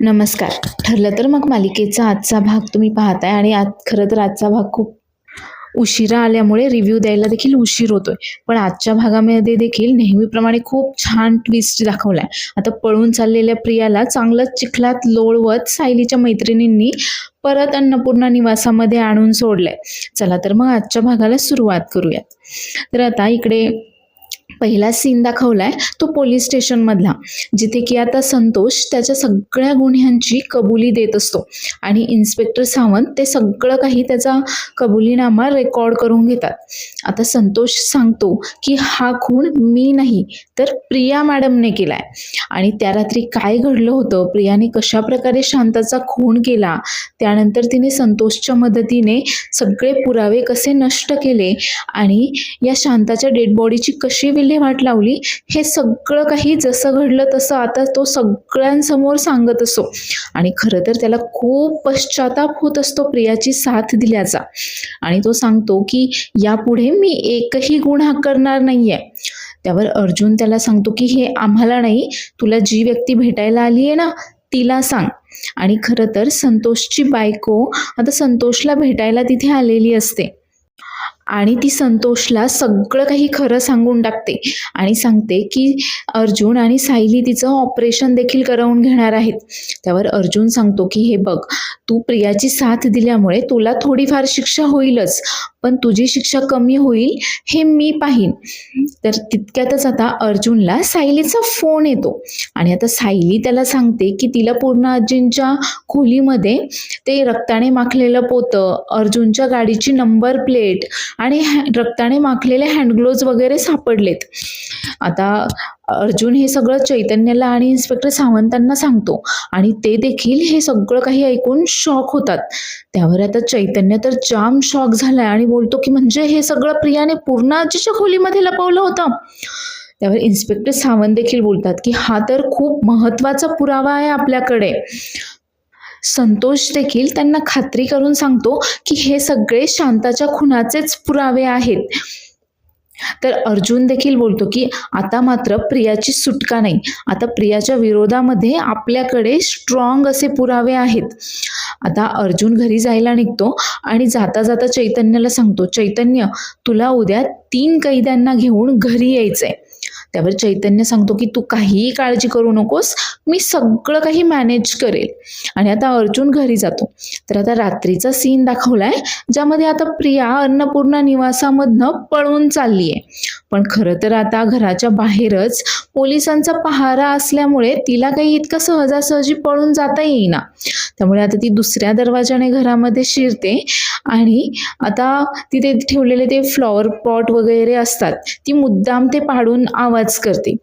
नमस्कार. ठरलं तर मग मालिकेचा आजचा भाग तुम्ही पाहताय आणि खरं तर आजचा भाग खूप उशिरा आल्यामुळे रिव्ह्यू द्यायला देखील उशीर होतोय. पण आजच्या भागामध्ये देखील नेहमीप्रमाणे खूप छान ट्विस्ट दाखवलाय. आता पळून चाललेल्या प्रियाला चांगलंच चिखलात लोळवत सायलीच्या मैत्रिणींनी परत अन्नपूर्णा निवासामध्ये आणून सोडलंय. चला तर मग आजच्या भागाला सुरुवात करूयात. तर आता इकडे पहिला सीन दाखवलाय तो पोलीस स्टेशन मधला, जिथे की आता संतोष त्याच्या सगळ्या गुन्ह्यांची कबुली देत असतो आणि इन्स्पेक्टर सावंत ते सगळं काही त्याचा कबुलीनामा रेकॉर्ड करून घेतात. आता संतोष सांगतो की हा खून मी नाही तर प्रिया मॅडमने केलाय आणि त्या रात्री काय घडलं होतं, प्रियाने कशा प्रकारे शांताचा खून केला, त्यानंतर तिने संतोषच्या मदतीने सगळे पुरावे कसे नष्ट केले आणि या शांताच्या डेड बॉडीची कशी विल्हेवाट लावली, हे सगळं काही जसं घडलं तसं आता तो सगळ्यांसमोर सांगत असतो. आणि खरं तर त्याला खूप पश्चाताप होत असतो प्रियाची साथ दिल्याचा. आणि तो सांगतो की यापुढे मी एकही गुन्हा करणार नाहीये. त्यावर अर्जुन त्याला सांगतो की हे आम्हाला नाही, तुला जी व्यक्ती भेटायला आली आहे ना तिला सांग. आणि खरं तर संतोषची बायको आता संतोषला भेटायला तिथे आलेली असते आणि ती संतोषला सगळं काही खरं सांगून टाकते आणि सांगते की अर्जुन आणि सायली तिचं ऑपरेशन देखील करवून घेणार आहेत. त्यावर अर्जुन सांगतो की हे बघ, तू प्रियाची साथ दिल्यामुळे तुला थोडीफार शिक्षा होईलच, पण तुझी शिक्षा कमी होईल हे मी पाहीन. तर तितक्यातच आता अर्जुनला सायलीचा फोन येतो आणि आता सायली त्याला सांगते की तिला पूर्ण आजींच्या खोलीमध्ये ते रक्ताने माखलेलं पोतं, अर्जुनच्या गाडीची नंबर प्लेट आणि रक्ताने माखलेले हँडग्लोव्ज वगैरे सापडलेत. आता अर्जुन हे सगळं चैतन्याला आणि इन्स्पेक्टर सावंतांना सांगतो आणि ते देखील हे सगळं काही ऐकून शॉक होतात. त्यावर आता चैतन्य तर जाम शॉक झालाय आणि बोलतो की म्हणजे हे सगळं प्रियाने पूर्ण आजीच्या खोलीमध्ये लपवलं होतं. त्यावर इन्स्पेक्टर सावंत देखील बोलतात की हा तर खूप महत्वाचा पुरावा आहे आपल्याकडे. संतोष देखील त्यांना खात्री करून सांगतो की हे सगळे शांताच्या खुनाचेच पुरावे आहेत. तर अर्जुन देखील बोलतो की आता मात्र प्रियाची सुटका नाही, आता प्रियाच्या विरोधामध्ये आपल्याकडे स्ट्रॉंग असे पुरावे आहेत. आता अर्जुन घरी जायला निघतो आणि जाता जाता चैतन्याला सांगतो, चैतन्य तुला उद्या 3 कैद्यांना घेऊन घरी यायचंय. त्यावर चैतन्य सांगतो की तू काहीही काळजी करू नकोस, मी सगळं काही मॅनेज करेल. आणि आता अर्जुन घरी जातो. तर आता रात्रीचा सीन दाखवलाय, ज्यामध्ये आता प्रिया अन्नपूर्णा निवासामधनं पळून चालली आहे. पण खरं तर आता घराच्या बाहेरच पोलिसांचा पहारा असल्यामुळे तिला काही इतकं सहजासहजी पळून जाता येईना. त्यामुळे आता ती दुसऱ्या दरवाजाने घरामध्ये शिरते आणि आता तिथे ठेवलेले ते फ्लॉवर पॉट वगैरे असतात, ती मुद्दाम ते पाडून आवाज करते.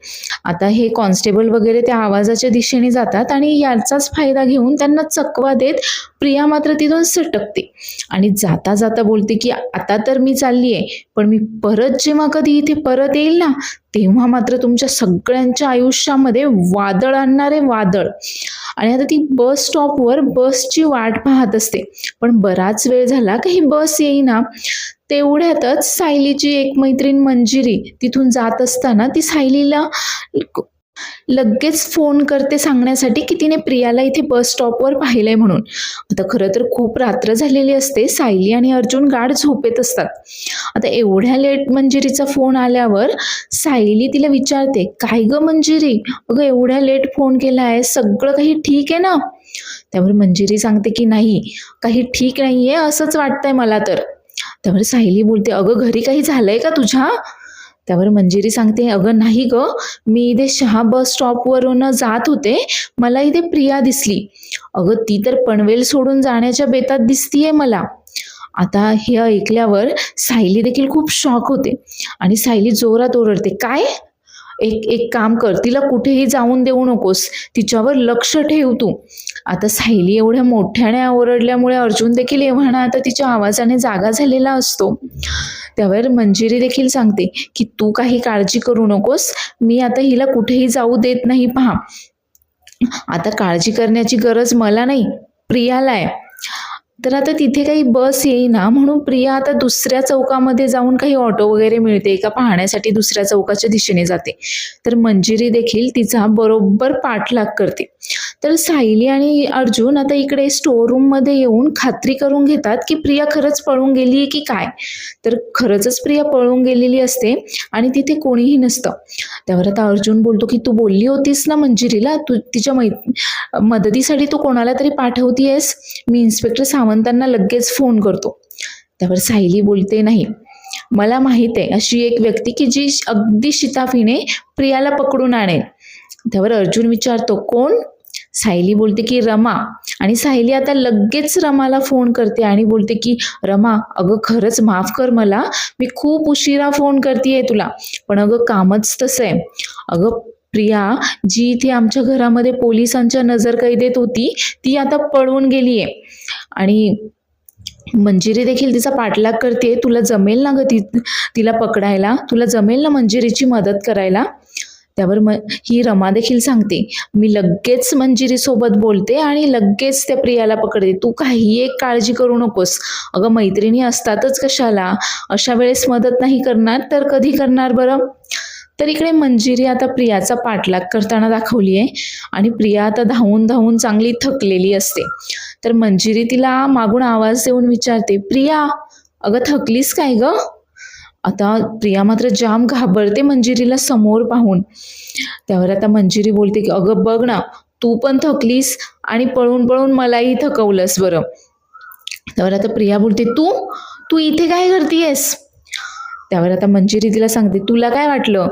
आता हे कॉन्स्टेबल वगैरे त्या आवाजाच्या दिशेने जातात आणि याचाच फायदा घेऊन त्यांना चकवा देत प्रिया मात्र तिथून सटकते आणि जाता जाता बोलते की आता तर मी चालली आहे, पण मी परत जेव्हा कधी इथे परत येईल ना, तेव्हा मात्र तुमच्या सगळ्यांच्या आयुष्यामध्ये वादळ आणणारे वादळ. आणि आता ती बस स्टॉपवर बसची वाट पाहत असते, पण बराच वेळ झाला काही बस येईना. तेवढ्यातच सायलीची एक मैत्रीण मंजिरी तिथून जात असताना ती सायलीला लगेच फोन करते सांगण्यासाठी की तिने प्रियाला इथे बस स्टॉपवर पाहिलंय म्हणून. आता खरं तर खूप रात्र झालेली असते, सायली आणि अर्जुन गाढ झोपेत असतात. आता एवढ्या लेट मंजिरीचा फोन आल्यावर सायली तिला विचारते, काय ग मंजिरी, अगं एवढ्या लेट फोन केलाय, सगळं काही ठीक आहे ना? त्यावर मंजिरी सांगते की नाही, काही ठीक नाहीये असंच वाटतंय मला तर. त्यावर सायली बोलते, अगं घरी काही झालंय का तुझ्या? त्यावर मंजिरी सांगते, अगं नाही ग, मी इथे शहा बस स्टॉपवरून जात होते, मला इथे प्रिया दिसली. अगं ती तर पनवेल सोडून जाण्याच्या बेतात दिसतीये मला. आता हे ऐकल्यावर सायली देखील खूप शॉक होते आणि सायली जोरात ओरडते, काय? एक एक काम कर, तिला कुठेही जाऊन देऊ नकोस, तिच्यावर लक्ष ठेव तू. आता सायली एवढ्या मोठ्याने ओरडल्यामुळे अर्जुन देखील एव्हाना आता तिच्या आवाजाने जागा झालेला असतो. त्यावर मंजिरी देखील सांगते की तू काही काळजी करू नकोस, मी आता हिला कुठेही जाऊ देत नाही. पहा, आता काळजी करण्याची गरज मला नाही, प्रियाला आहे. तर आता तिथे काही बस येईना म्हणून प्रिया आता दुसऱ्या चौकामध्ये जाऊन काही ऑटो वगैरे मिळते का पाहण्यासाठी दुसऱ्या चौकाच्या दिशेने जाते. तर मंजिरी देखील तिचा बरोबर पाठलाग करते. तर सायली आणि अर्जुन आता इकडे स्टोर रूममध्ये येऊन खात्री करून घेतात की प्रिया खरंच पळून गेली आहे की काय. तर खरंच प्रिया पळून गेलेली असते आणि तिथे कोणीही नसतं. त्यावर आता अर्जुन बोलतो की तू बोलली होतीस ना मंजिरीला, तू तिच्या मदतीसाठी तू कोणाला तरी पाठवतीयस. मी इन्स्पेक्टर सावंतांना लगेच फोन करतो. त्यावर सायली बोलते, नाही, मला माहित आहे अशी एक व्यक्ती की जी अगदी शिताफीने प्रियाला पकडून आणेल. त्यावर अर्जुन विचारतो, कोण? सायली बोलते की रमा. आणि सायली आता लगेच रमाला फोन करते आणि बोलते की रमा, अगं खरंच माफ कर मला, मी खूप उशिरा फोन करतेय तुला, पण अगं कामच तसं आहे. अगं प्रिया जी इथे आमच्या घरामध्ये पोलिसांच्या नजरकैदेत होती ती आता पळून गेलीये आणि मंजिरी देखील तिचा पाठलाग करते. तुला जमेल ना ग तिला पकडायला? तुला जमेल ना मंजिरीची मदत करायला? त्यावर ही रमा देखील सांगते, मी लगेच मंजिरी सोबत बोलते आणि लगेच त्या प्रियाला पकडते. तू काही एक काळजी करू नकोस. अगं मैत्रिणी असतातच कशाला, अशा वेळेस मदत नाही करणार तर कधी करणार बरं? तर इकडे मंजिरी आता प्रियाचा पाठलाग करताना दाखवली आहे आणि प्रिया आता धावून धावून चांगली थकलेली असते. तर मंजिरी तिला मागून आवाज देऊन विचारते, प्रिया अगं थकलीस काय ग? आता प्रिया मात्र जाम घाबरते मंजिरीला समोर पाहून. त्यावर आता मंजिरी बोलते की अगं बघ ना, तू पण थकलीस आणि पळून पळून मलाही थकवलंस बरं. त्यावर आता प्रिया बोलते, तू तू इथे काय करतेयस? त्यावर आता मंजिरी तिला सांगते, तुला काय वाटलं,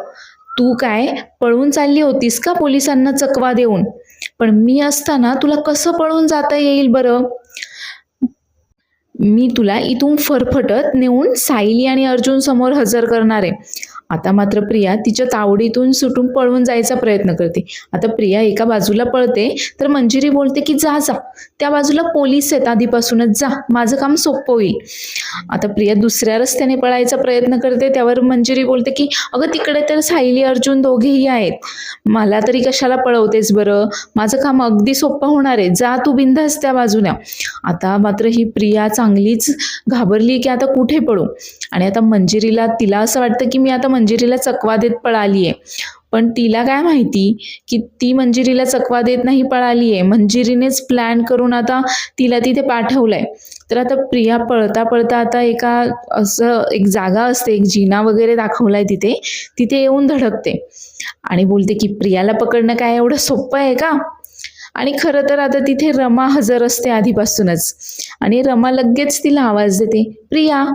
तू काय पळून चालली होतीस का पोलिसांना चकवा देऊन? पण मी असताना तुला कसं पळून जाता येईल बरं? मी तुला इथून फरफटत नेऊन सायली आणि अर्जुन समोर हजर करणार आहे. आता मात्र प्रिया तिच्या तावडीतून सुटून पळून जायचा प्रयत्न करते. आता प्रिया एका बाजूला पळते तर मंजिरी बोलते की जा जा, त्या बाजूला पोलीस आहेत आधीपासूनच, जा, माझं काम सोपं होईल. आता प्रिया दुसऱ्या रस्त्याने पळायचा प्रयत्न करते. त्यावर मंजिरी बोलते की अगं तिकडे तर सायली अर्जुन दोघेही आहेत, मला तरी कशाला पळवतेस बरं, माझं काम अगदी सोपं होणार आहे, जा तू बिंदास त्या बाजूला. आता मात्र ही प्रिया चांगलीच घाबरली की आता कुठे पळू. आणि आता मंजिरीला तिला असं वाटतं की मी आता मंजिरीला चकवा देत पळाली आहे, पण तिला काय माहिती की ती मंजिरीला चकवा देत नाही पळाली आहे, मंजिरीनेच प्लॅन करून आता तिला तिथे पाठवलंय. तर आता प्रिया पळता पळता आता एका असं एक जागा असते, एक जिना वगैरे दाखवलाय तिथे, तिथे येऊन धडकते आणि बोलते की प्रियाला पकडणं काय एवढं सोपं आहे का? आणि खरं तर आता तिथे रमा हजर असते आधीपासूनच आणि रमा लगेच तिला आवाज देते, प्रिया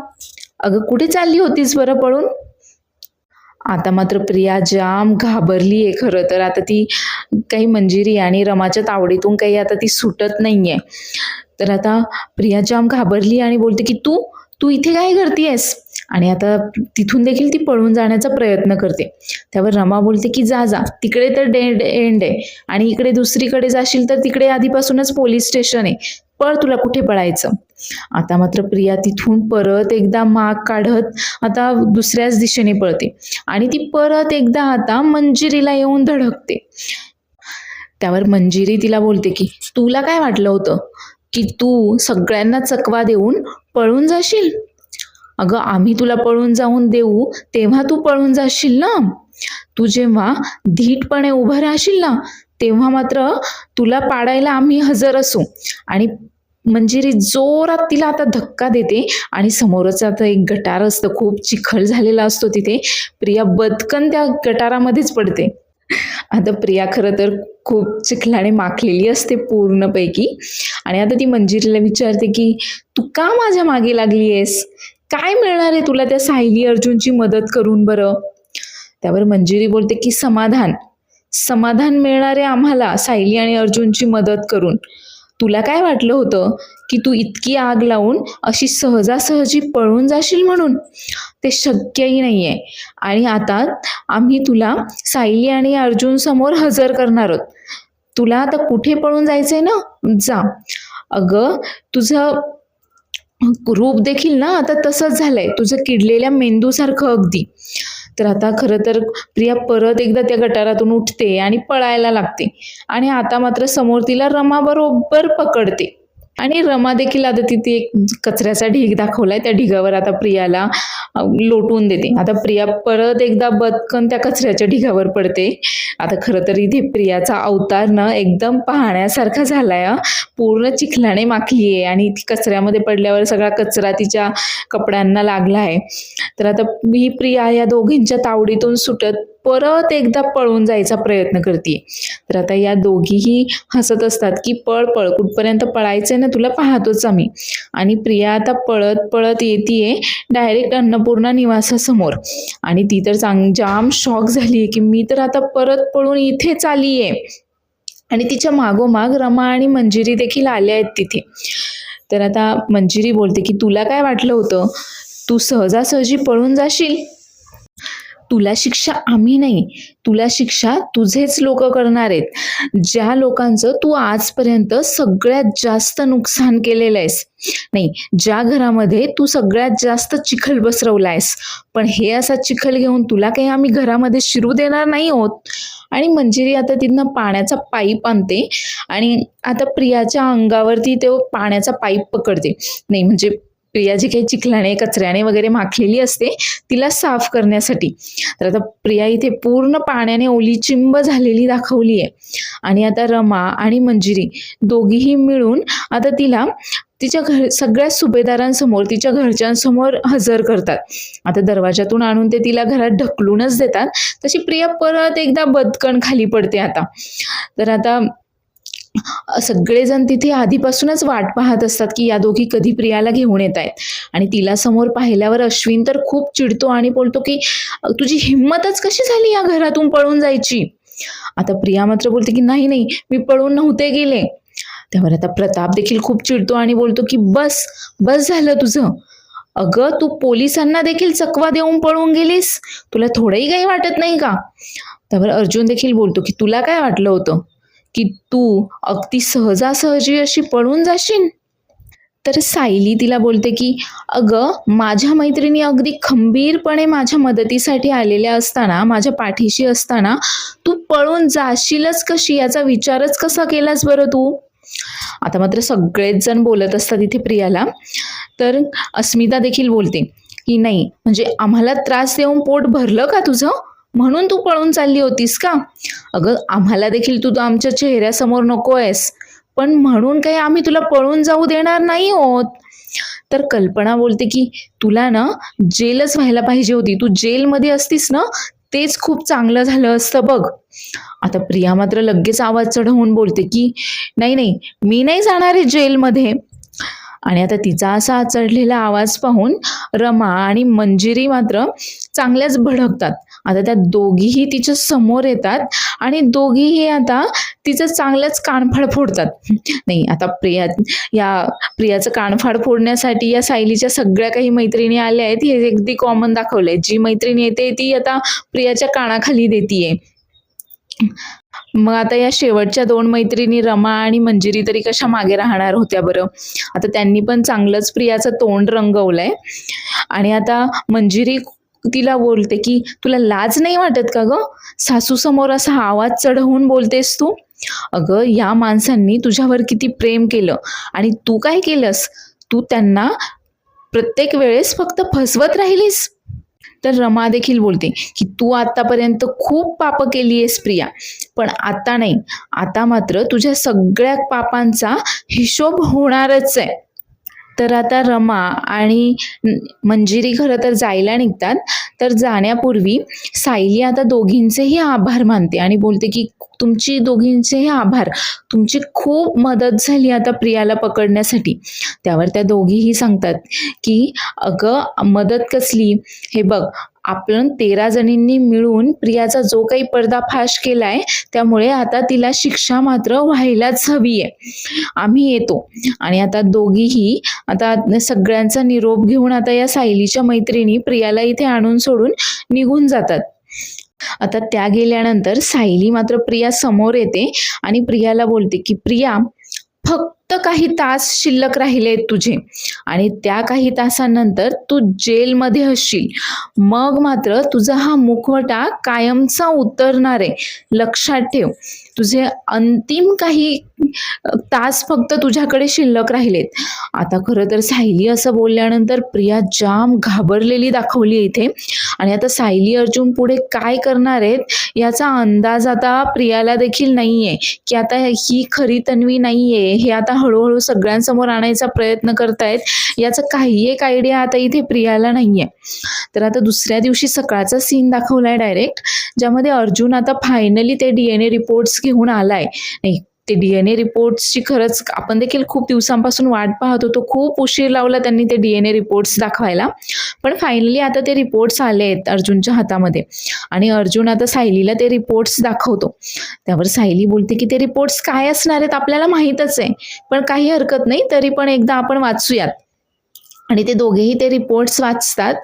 अगं कुठे चालली होतीस बरं पळून? आता मात्र प्रिया जाम घाबरली आहे. खरं तर आता ती काही मंजिरी आणि रमाच्या तावडीतून काही आता ती सुटत नाहीये. तर आता प्रिया जाम घाबरली आणि बोलते की तू तू इथे काय करतेयस? आणि आता तिथून देखील ती पळून जाण्याचा प्रयत्न करते. त्यावर रमा बोलते की जा जा, तिकडे तर डेड एंड आहे आणि इकडे दुसरीकडे जाशील तर तिकडे आधीपासूनच पोलीस स्टेशन आहे, पळ, तुला कुठे पळायचं. आता मात्र प्रिया तिथून परत एकदा माग काढत आता दुसऱ्याच दिशेने पळते आणि ती परत एकदा आता मंजिरीला येऊन धडकते. त्यावर मंजिरी तिला बोलते की तुला काय वाटलं होतं की तू सगळ्यांना चकवा देऊन पळून जाशील? अगं आम्ही तुला पळून जाऊन देऊ तेव्हा तू पळून जाशील ना. तू जेव्हा धीटपणे उभं राहशील ना तेव्हा मात्र तुला पाडायला आम्ही हजर असू. आणि मंजिरी जोरात तिला आता धक्का देते आणि समोरच आता एक गटार असतं, खूप चिखल झालेला असतो तिथे. प्रिया बदकन त्या गटारामध्येच पडते. आता प्रिया खरं तर खूप चिखलाने माखलेली असते पूर्णपैकी आणि आता ती मंजिरीला विचारते की तू का माझ्या मागे लागली आहेस? काय मिळणार आहे तुला त्या सायली अर्जुनची मदत करून बरं? त्यावर मंजिरी बोलते की समाधान, समाधान मिळणार आहे आम्हाला सायली आणि अर्जुनची मदत करून. तुला काय वाटलं होतं की तू इतकी आग लावून अशी सहजासहजी पळून जाशील म्हणून? ते शक्यही नाहीये. आणि आता आम्ही तुला सायली आणि अर्जुन समोर हजर करणार आहोत. तुला आता कुठे पळून जायचंय ना, जा. अगं तुझं रूप देखील ना आता तसंच झालंय, तुझं किडलेल्या मेंदूसारखं अगदी. तर आता खरं तर प्रिया परत एकदा त्या गटारातून उठते आणि पळायला लागते आणि आता मात्र समोर तिला रमा बरोबर पकडते. आणि रमा देखील आता तिथे एक कचऱ्याचा ढीग दाखवलाय, त्या ढिगावर आता प्रियाला लोटून देते. आता प्रिया परत एकदा बदकन त्या कचऱ्याच्या ढिगावर पडते. आता खरं तर इथे प्रियाचा अवतार ना एकदम पाहण्यासारखा झालाय पूर्ण चिखलाने माखली आहे आणि ती कचऱ्यामध्ये पडल्यावर सगळा कचरा तिच्या कपड्यांना लागला आहे. तर आता ही प्रिया या दोघींच्या तावडीतून सुटत परत एकदा पळून जायचा प्रयत्न करते. तर आता या दोघीही हसत असतात की पळ पळ, कुठपर्यंत पळायचंय ना तुला, पाहतोच आम्ही. आणि प्रिया आता पळत पळत येतीये डायरेक्ट अन्नपूर्णा निवासासमोर. आणि ती तर जाम शॉक झालीये की मी तर आता परत पळून इथेच आलीये. आणि तिच्या मागोमाग रमा आणि मंजिरी देखील आल्या आहेत तिथे. तर आता मंजिरी बोलते की तुला काय वाटलं होतं, तू सहजासहजी पळून जाशील? तुला शिक्षा आम्ही नाही, तुला शिक्षा तुझेच लोक करणार आहेत, ज्या लोकांचं तू आजपर्यंत सगळ्यात जास्त नुकसान केलेलं आहेस. नाही, ज्या घरामध्ये तू सगळ्यात जास्त चिखल पसरवलायस. पण हे असा चिखल घेऊन तुला काही आम्ही घरामध्ये शिरू देणार नाही आहोत. आणि मंजिरी आता तिथनं पाण्याचा पाईप आणते आणि आता प्रियाच्या अंगावरती तो पाण्याचा पाईप पकडते. नाही म्हणजे प्रिया जी काही चिखलाने कचऱ्याने वगैरे माखलेली असते तिला साफ करण्यासाठी. तर आता प्रिया इथे पूर्ण पाण्याने ओलीचिंब झालेली दाखवली आहे. आणि आता रमा आणि मंजिरी दोघीही मिळून आता तिला तिच्या सगळ्या सुभेदारांसमोर, तिच्या घरच्यांसमोर हजर करतात. आता दरवाजातून आणून ते तिला घरात ढकलूनच देतात. तशी प्रिया परत एकदा बदकन खाली पडते आता. तर आता सगळेजण तिथे आधीपासूनच वाट पाहत असतात की या दोघी कधी प्रियाला घेऊन येत आहेत. आणि तिला समोर पाहिल्यावर अश्विन तर खूप चिडतो आणि बोलतो की तुझी हिंमतच कशी झाली या घरातून पळून जायची. आता प्रिया मात्र बोलते की नाही नाही, मी पळून नव्हते गेले. त्यावर आता प्रताप देखील खूप चिडतो आणि बोलतो की बस बस झालं तुझं. अगं तू पोलिसांना देखील चकवा देऊन पळून गेलीस, तुला थोडंही काही वाटत नाही का? त्यावर अर्जुन देखील बोलतो की तुला काय वाटलं होतं की तू अगदी सहजासहजी अशी पळून जाशील? तर सायली तिला बोलते की अगं माझ्या मैत्रिणी अगदी खंबीरपणे माझ्या मदतीसाठी आलेल्या असताना, माझ्या पाठीशी असताना तू पळून जाशीलच कशी याचा विचारच कसा केलास बरं तू? आता मात्र सगळेच जण बोलत असतात इथे प्रियाला. तर अस्मिता देखील बोलते की नाही म्हणजे आम्हाला त्रास देऊन पोट भरलं का तुझं, म्हणून तू पळून चालली होतीस का? अगं आम्हाला देखील तू आमच्या चेहऱ्यासमोर नको आहेस, पण म्हणून काही आम्ही तुला पळून जाऊ देणार नाही आहोत. तर कल्पना बोलते की तुला ना जेलच व्हायला पाहिजे होती, तू जेलमध्ये असतीस ना तेच खूप चांगलं झालं असतं बघ. आता प्रिया मात्र लगेच आवाज चढवून बोलते की नाही नाही, मी नाही जाणार आहे जेलमध्ये. आणि आता तिचा असा चढलेला आवाज पाहून रमा आणि मंजिरी मात्र चांगल्याच भडकतात. आता त्या दोघीही तिच्या समोर येतात आणि दोघीही आता तिचं चांगलंच कानफाड फोडतात. नाही आता प्रियाचं कानफाड फोडण्यासाठी या सायलीच्या सगळ्या काही मैत्रिणी आल्या आहेत, हे अगदी कॉमन दाखवलंय. जी मैत्रिणी येते ती आता प्रियाच्या कानाखाली देतीये. मग आता या शेवटच्या दोन मैत्रिणी रमा आणि मंजिरी तरी कशा मागे राहणार होत्या बरं. आता त्यांनी पण चांगलंच प्रियाचं तोंड रंगवलंय. आणि आता मंजिरी तिला बोलते की तुला लाज नाही वाटत का ग, सासू समोर असा आवाज चढवून बोलतेस तू? अगं या माणसांनी तुझ्यावर किती प्रेम केलं आणि तू काय केलंस, तू त्यांना प्रत्येक वेळेस फक्त फसवत राहिलीस. तर रमा देखील बोलते की तू आतापर्यंत खूप पाप केली आहेस प्रिया, पण आता नाही, आता मात्र तुझ्या सगळ्या पापांचा हिशोब होणारच आहे. तर आता रमा आणि मंजिरी खरं तर जायला निघतात. तर जाण्यापूर्वी सायली आता दोघींचेही आभार मानते आणि बोलते की तुमची दोघींचेही आभार, तुमची खूप मदत झाली आता प्रियाला पकडण्यासाठी. त्यावर त्या दोघीही सांगतात की अगं मदत कसली, हे बघ आपण 13 जणींनी मिळून प्रियाचा जो काही पर्दाफाश केलाय त्यामुळे आता तिला शिक्षा मात्र व्हायलाच हवी आहे, आम्ही येतो. आणि आता दोघीही आता सगळ्यांचा निरोप घेऊन आता या सायलीच्या मैत्रिणी प्रियाला इथे आणून सोडून निघून जातात. आता त्या गेल्यानंतर सायली मात्र प्रिया समोर येते आणि प्रियाला बोलते की प्रिया फक्त काही तास शिल्लक राहिलेत तुझे आणि त्या काही तासांनंतर तू जेलमध्ये असशील. मग मात्र तुझा हा मुखवटा कायमचा उतरणार आहे, लक्षात ठेव. तुझे अंतिम काही तास फक्त तुझ्याकडे शिल्लक राहिलेत. आता खरं तर सायली असं बोलल्यानंतर प्रिया जाम घाबरलेली दाखवली इथे आणि आता सायली अर्जुन पुढे काय करणार आहेत याचा अंदाज आता प्रियाला देखील नाहीये, की आता ही खरी तन्वी नाहीये. हे आता हळूहळू सगळ्यांसमोर आणायचा प्रयत्न करतायत. याचं काही एक आयडिया आता इथे प्रियाला नाहीये. तर आता दुसऱ्या दिवशी सकाळचा सीन दाखवलाय डायरेक्ट, ज्यामध्ये अर्जुन आता फायनली ते DNA रिपोर्ट्स घेऊन आलाय. नाही, ते DNA रिपोर्ट्सची खरंच आपण देखील खूप दिवसांपासून वाट पाहत होतो. खूप उशीर लावला त्यांनी ते DNA रिपोर्ट्स दाखवायला, पण फायनली आता ते रिपोर्ट्स आले आहेत अर्जुनच्या हातामध्ये आणि अर्जुन आता सायलीला ते रिपोर्ट्स दाखवतो. त्यावर सायली बोलते की ते रिपोर्ट्स काय असणार आहेत आपल्याला माहीतच आहे, पण काही हरकत नाही, तरी पण एकदा आपण वाचूयात. आणि ते दोघेही ते रिपोर्ट्स वाचतात.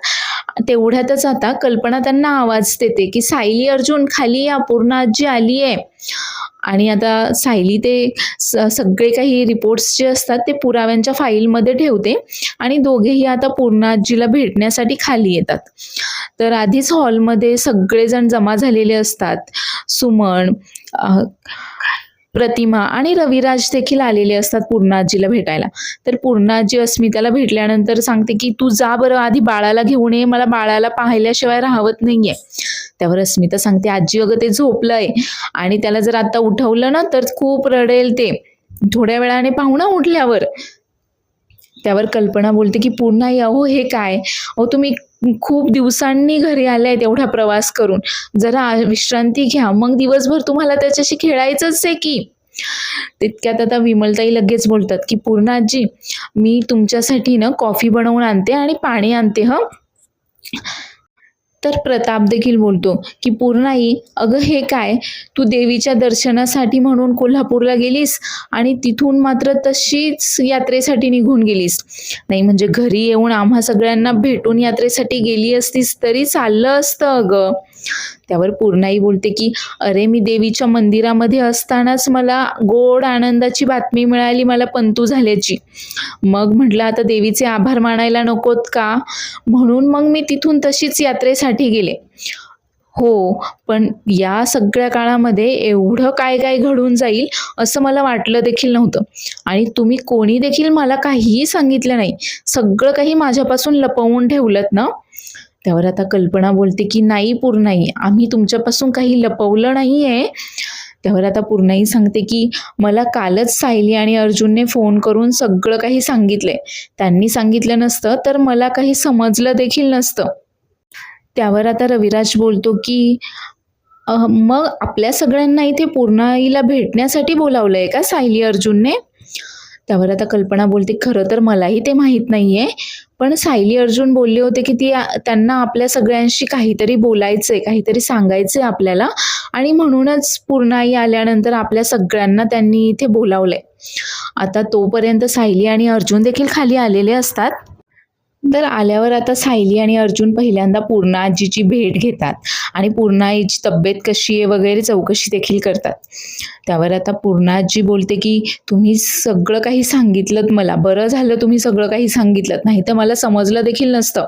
तेवढ्यातच आता कल्पना त्यांना आवाज देते की सायली अर्जुन खाली या, पूर्ण आजी आली आहे. आणि आता सायली ते सगळे काही रिपोर्ट्स जे असतात ते पुराव्यांच्या फाईलमध्ये ठेवते आणि दोघेही आता पूर्ण आजीला भेटण्यासाठी खाली येतात. तर आधीच हॉलमध्ये सगळेजण जमा झालेले असतात. सुमन, प्रतिमा आणि रविराज देखील आलेले असतात पूर्णाजीला भेटायला. तर पूर्णाजी अस्मिताला भेटल्यानंतर सांगते की तू जा बरं, आधी बाळाला घेऊन ये, मला बाळाला पाहिल्याशिवाय राहवत नाहीये. त्यावर अस्मिता सांगते आजी अगं ते झोपलंय आणि त्याला जर आता उठवलं ना तर खूप रडेल, ते थोड्या वेळाने पाहू ना उठल्यावर. त्यावर कल्पना बोलते की पूर्ण अहो हे काय, अहो तुम्ही खूप दिवसांनी घरी आलाय एवढा प्रवास करून, जरा विश्रांती घ्या, मग दिवसभर तुम्हाला त्याच्याशी खेळायचंच आहे की. तितक्यात आता विमलताई लगेच बोलतात की पूर्ण आजी मी तुमच्यासाठी ना कॉफी बनवून आणते आणि पाणी आणते हं. तर प्रताप देखील बोलतो की पूर्णाई अगं हे काय, तू देवीच्या दर्शनासाठी म्हणून कोल्हापूरला गेलीस आणि तिथून मात्र तशीच यात्रेसाठी निघून गेलीस. नाही म्हणजे घरी येऊन आम्हा सगळ्यांना भेटून यात्रेसाठी गेली असतीस तरी चाललं असतं अगं. त्यावर पूर्णाई बोलते की अरे मी देवीच्या मंदिरामध्ये असतानाच मला गोड आनंदाची बातमी मिळाली मला पंतू झाल्याची. मग म्हटलं आता देवीचे आभार मानायला नकोत का, म्हणून मग मी तिथून तशीच यात्रेसाठी गेले. हो, पण या सगळ्या काळामध्ये एवढं काय काय घडून जाईल असं मला वाटलं देखील नव्हतं आणि तुम्ही कोणी देखील मला काहीही सांगितलं नाही, सगळं काही माझ्यापासून लपवून ठेवलंत ना. त्यावर आता कल्पना बोलते की नाही पूर्णाई, आम्ही तुमच्यापासून काही लपवलं नाहीये. त्यावर आता पूर्णाई सांगते की मला कालच सायली आणि अर्जुनने फोन करून सगळं काही सांगितलंय. त्यांनी सांगितलं नसतं तर मला काही समजलं देखील नसतं. त्यावर आता रविराज बोलतो की मग आपल्या सगळ्यांना इथे पूर्णाईला भेटण्यासाठी बोलावलंय का सायली अर्जुनने. त्यावर आता कल्पना बोलते खरं तर मलाही ते माहीत नाहीये, पण सायली अर्जुन बोलले होते की त्यांना आपल्या सगळ्यांशी काहीतरी बोलायचंय, काहीतरी सांगायचंय आपल्याला आणि म्हणूनच पूर्णाई आल्यानंतर आपल्या सगळ्यांना त्यांनी इथे बोलावलंय. आता तोपर्यंत सायली आणि अर्जुन देखील खाली आलेले असतात. तर आल्यावर आता सायली आणि अर्जुन पहिल्यांदा पूर्णा आजीची भेट घेतात आणि पूर्णा आईची तब्येत कशी आहे वगैरे चौकशी देखील करतात. त्यावर आता पूर्णा आजी बोलते की तुम्ही सगळं काही सांगितलंत मला, बरं झालं तुम्ही सगळं काही सांगितलंत, नाही तर मला समजलं देखील नसतं.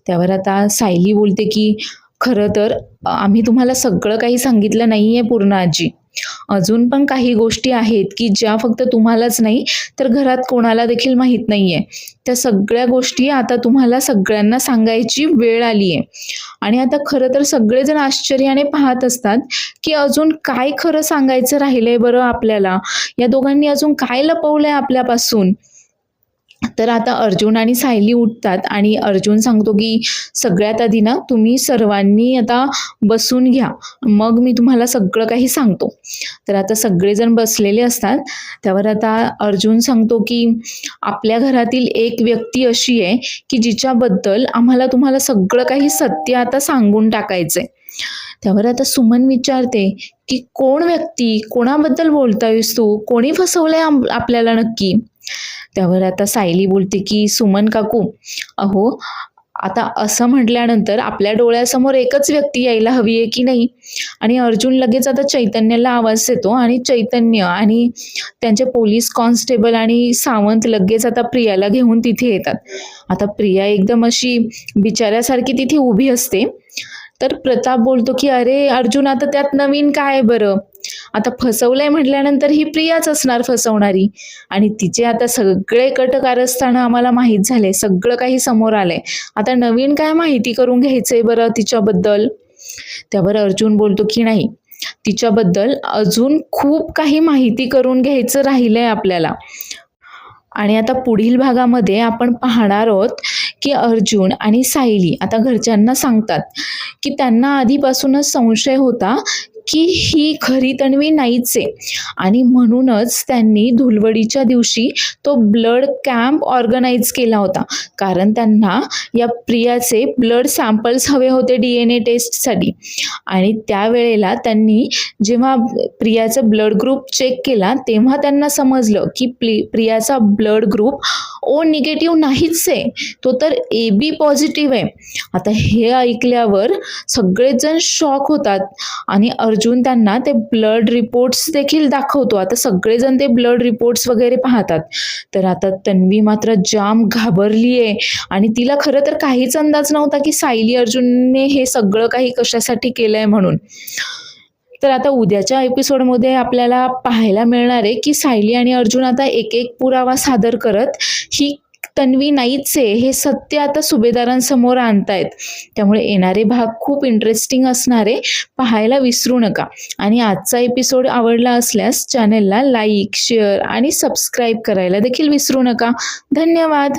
त्यावर आता सायली बोलते की खरं तर आम्ही तुम्हाला सगळं काही सांगितलं नाहीये पूर्णा आजी, अजून पण काही गोष्टी आहेत की ज्या फक्त तुम्हालाच नाही तर घरात कोणाला देखील माहीत नाहीये. त्या सगळ्या गोष्टी आता तुम्हाला सगळ्यांना सांगायची वेळ आली आहे. आणि आता खरं तर सगळेजण आश्चर्याने पाहत असतात की अजून काय खरं सांगायचं राहिलंय बरं आपल्याला, या दोघांनी अजून काय लपवलंय आपल्यापासून. तर आता अर्जुन आणि सायली उठतात आणि अर्जुन सांगतो की सगळ्यात आधी ना तुम्ही सर्वांनी आता बसून घ्या, मग मी तुम्हाला सगळं काही सांगतो. तर आता सगळेजण बसलेले असतात. त्यावर आता अर्जुन सांगतो की आपल्या घरातील एक व्यक्ती अशी आहे की जिच्याबद्दल आम्हाला तुम्हाला सगळं काही सत्य आता सांगून टाकायचंय. त्यावर आता सुमन विचारते की कोण व्यक्ती, कोणाबद्दल बोलतोयस तू, कोणी फसवलंय आपल्याला नक्की. त्यावर आता सायली बोलते की सुमन काकू अहो आता असं म्हटल्यानंतर आपल्या डोळ्यासमोर एकच व्यक्ती यायला हवी आहे की नाही. आणि अर्जुन लगेच आता चैतन्याला आवाज देतो आणि चैतन्य आणि त्यांचे पोलीस कॉन्स्टेबल आणि सावंत लगेच आता प्रियाला घेऊन तिथे येतात. आता प्रिया एकदम अशी बिचाऱ्यासारखी तिथे उभी असते. तर प्रताप बोलतो की अरे अर्जुन आता त्यात नवीन काय बरं, आता फसवलंय म्हटल्यानंतर ही प्रियाच असणार फसवणारी आणि तिचे आता सगळे कट कारस्थानं आम्हाला माहीत झाले, सगळं काही समोर आलंय. आता नवीन काय माहिती करून घ्यायचंय बरं तिच्याबद्दल? त्यावर अर्जुन बोलतो की नाही, तिच्याबद्दल अजून खूप काही माहिती करून घ्यायचं राहिलंय आपल्याला. आणि आता पुढील भागामध्ये आपण पाहणार आहोत की अर्जुन आणि सायली आता घरच्यांना सांगतात की त्यांना आधीपासूनच संशय होता की ही खरी तन्वी नाहीच आहे आणि म्हणूनच त्यांनी धुलवडीच्या दिवशी तो ब्लड कॅम्प ऑर्गनाईज केला होता, कारण त्यांना या प्रियाचे ब्लड सॅम्पल्स हवे होते DNA टेस्टसाठी. आणि त्यावेळेला त्यांनी जेव्हा प्रियाचा ब्लड ग्रुप चेक केला तेव्हा त्यांना समजलं की प्रियाचा ब्लड ग्रुप O निगेटिव्ह नाहीच आहे, तो तर AB पॉझिटिव्ह आहे. आता हे ऐकल्यावर सगळेच जण शॉक होतात आणि अर्जुन त्यांना ते ब्लड रिपोर्ट्स देखील दाखवतो. आता सगळेजण ते ब्लड रिपोर्ट्स वगैरे पाहतात. तर आता तन्वी मात्र जाम घाबरली आहे आणि तिला खरं तर काहीच अंदाज नव्हता की सायली अर्जुनने हे सगळं काही कशासाठी केलंय म्हणून. तर आता उद्याच्या एपिसोडमध्ये आपल्याला पाहायला मिळणार आहे की सायली आणि अर्जुन आता एक एक पुरावा सादर करत ही तन्वी नाहीच आहे हे सत्य आता सुभेदारांसमोर आणतायत. त्यामुळे येणारे भाग खूप इंटरेस्टिंग असणार आहे, पाहायला विसरू नका. आणि आजचा एपिसोड आवडला असल्यास चॅनलला लाईक, शेअर आणि सबस्क्राईब करायला देखील विसरू नका. धन्यवाद.